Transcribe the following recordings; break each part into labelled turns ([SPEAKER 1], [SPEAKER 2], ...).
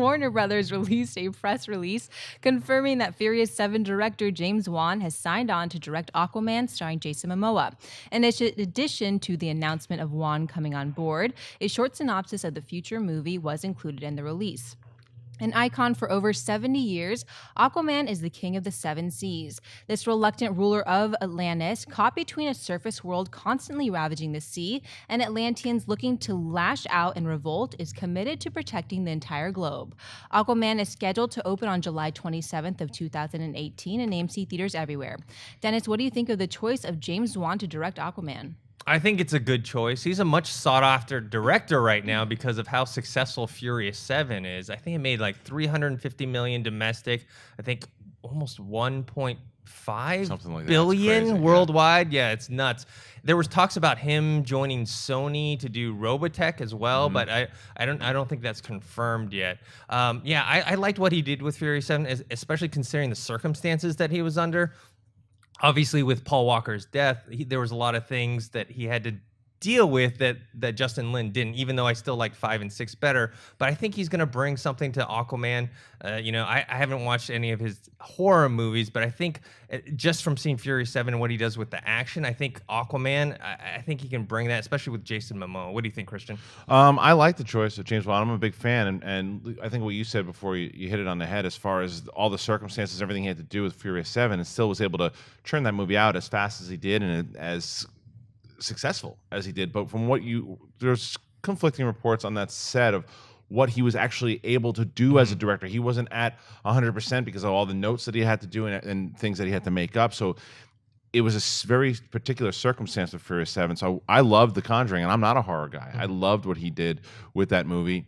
[SPEAKER 1] Warner Brothers released a press release confirming that Furious 7 director James Wan has signed on to direct Aquaman starring Jason Momoa. In addition to the announcement of Wan coming on board, a short synopsis of the future movie was included in the release. An icon for over 70 years, Aquaman is the king of the seven seas. This reluctant ruler of Atlantis, caught between a surface world constantly ravaging the sea and Atlanteans looking to lash out and revolt, is committed to protecting the entire globe. Aquaman is scheduled to open on July 27th of 2018 in AMC Theatres everywhere. Dennis, what do you think of the choice of James Wan to direct Aquaman?
[SPEAKER 2] I think it's a good choice. He's a much sought-after director right now because of how successful Furious 7 is. I think it made like $350 million domestic. I think almost 1.5 billion worldwide. Yeah, it's nuts. There was talks about him joining Sony to do Robotech as well, but I don't think that's confirmed yet. I liked what he did with Furious 7, especially considering the circumstances that he was under. Obviously, with Paul Walker's death, there was a lot of things that he had to deal with that Justin Lin didn't, even though I still like 5 and 6 better. But I think he's going to bring something to Aquaman. I haven't watched any of his horror movies, but I think just from seeing Fury 7 and what he does with the action, I think Aquaman, I think he can bring that, especially with Jason Momoa. What do you think, Christian?
[SPEAKER 3] I like the choice of James Wan. I'm a big fan, and I think what you said before, you hit it on the head as far as all the circumstances, everything he had to do with Furious 7, and still was able to churn that movie out as fast as he did and as successful as he did. But from there's conflicting reports on that set of what he was actually able to do as a director. He wasn't at 100% because of all the notes that he had to do and things that he had to make up. So it was a very particular circumstance of Furious 7. So I loved The Conjuring, and I'm not a horror guy. I loved what he did with that movie,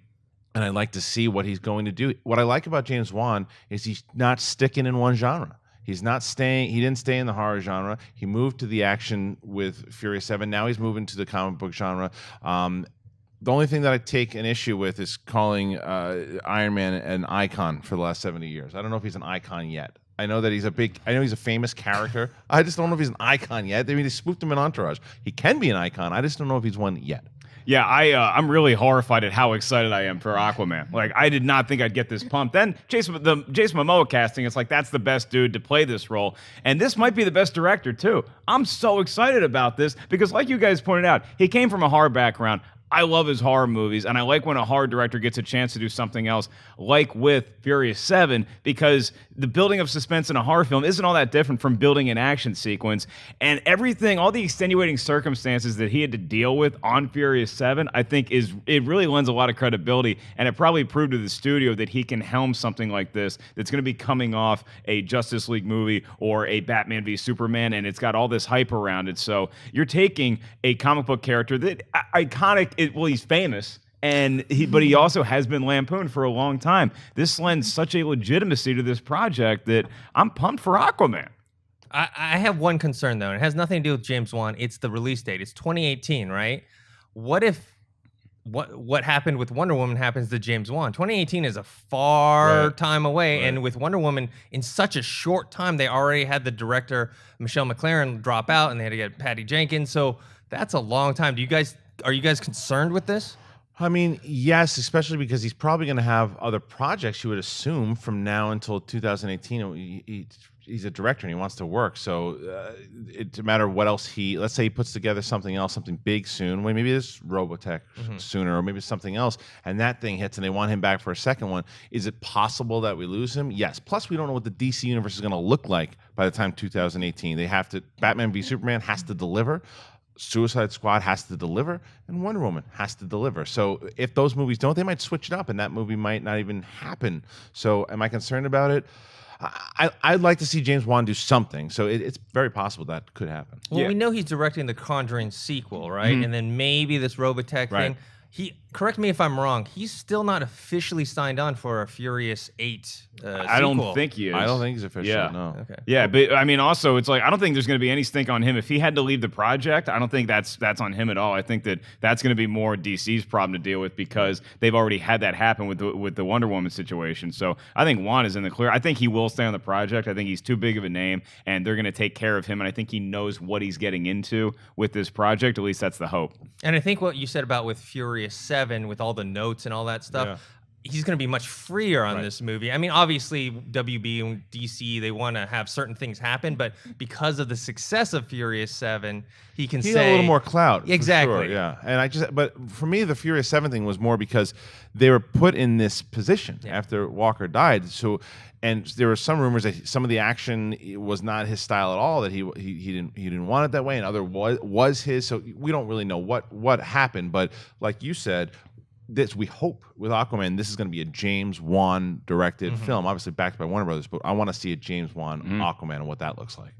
[SPEAKER 3] and I'd like to see what he's going to do. What I like about James Wan is he's not sticking in one genre. He's not staying. He didn't stay in the horror genre. He moved to the action with Furious 7. Now he's moving to the comic book genre. The only thing that I take an issue with is calling Iron Man an icon for the last 70 years. I don't know if he's an icon yet. I know that he's a famous character. I just don't know if he's an icon yet. I mean, they spooked him in Entourage. He can be an icon. I just don't know if he's one yet.
[SPEAKER 4] Yeah, I'm really horrified at how excited I am for Aquaman. Like, I did not think I'd get this pumped. Then Jason Momoa casting, it's like, that's the best dude to play this role. And this might be the best director, too. I'm so excited about this because, like you guys pointed out, he came from a horror background. I love his horror movies, and I like when a horror director gets a chance to do something else, like with Furious 7, because the building of suspense in a horror film isn't all that different from building an action sequence. And everything, all the extenuating circumstances that he had to deal with on Furious 7, I think it really lends a lot of credibility, and it probably proved to the studio that he can helm something like this that's going to be coming off a Justice League movie or a Batman v Superman, and it's got all this hype around it. So you're taking a comic book character that iconic. He's famous, but he also has been lampooned for a long time. This lends such a legitimacy to this project that I'm pumped for Aquaman.
[SPEAKER 2] I have one concern, though, and it has nothing to do with James Wan. It's the release date. It's 2018, right? What if what happened with Wonder Woman happens to James Wan? 2018 is a far time away, and with Wonder Woman, in such a short time, they already had the director, Michelle McLaren, drop out, and they had to get Patty Jenkins, so that's a long time. Are you guys concerned with this?
[SPEAKER 3] I mean, yes, especially because he's probably going to have other projects, you would assume, from now until 2018. He's a director and he wants to work. So it no matter what else let's say he puts together something else, something big soon. Well, maybe it's Robotech sooner, or maybe it's something else, and that thing hits and they want him back for a second one. Is it possible that we lose him? Yes. Plus, we don't know what the DC universe is going to look like by the time 2018. Batman v Superman has to deliver. Suicide Squad has to deliver, and Wonder Woman has to deliver. So if those movies don't, they might switch it up, and that movie might not even happen. So am I concerned about it? I'd like to see James Wan do something. So it's very possible that could happen.
[SPEAKER 2] Well, we know he's directing the Conjuring sequel, right? And then maybe this Robotech thing. Correct me if I'm wrong, he's still not officially signed on for a Furious 8 sequel.
[SPEAKER 4] I don't think he is.
[SPEAKER 3] I don't think he's official, no.
[SPEAKER 2] Okay.
[SPEAKER 4] Yeah, but I mean, also, it's like, I don't think there's going to be any stink on him. If he had to leave the project, I don't think that's on him at all. I think that's going to be more DC's problem to deal with because they've already had that happen with the Wonder Woman situation. So I think Juan is in the clear. I think he will stay on the project. I think he's too big of a name, and they're going to take care of him, and I think he knows what he's getting into with this project. At least that's the hope.
[SPEAKER 2] And I think what you said about with Furious 7, with all the notes and all that stuff, he's going to be much freer on
[SPEAKER 4] Right.
[SPEAKER 2] this movie. I mean, obviously, WB and DC, they want to have certain things happen, but because of the success of Furious 7, he can
[SPEAKER 3] He
[SPEAKER 2] say
[SPEAKER 3] had a little more clout.
[SPEAKER 2] Exactly.
[SPEAKER 3] For sure, yeah. And but for me, the Furious 7 thing was more because they were put in this position after Walker died. So, and there were some rumors that some of the action was not his style at all, that he didn't want it that way, and other was his. So we don't really know what happened. But like you said, we hope with Aquaman, this is going to be a James Wan directed film, obviously backed by Warner Brothers. But I want to see a James Wan Aquaman and what that looks like.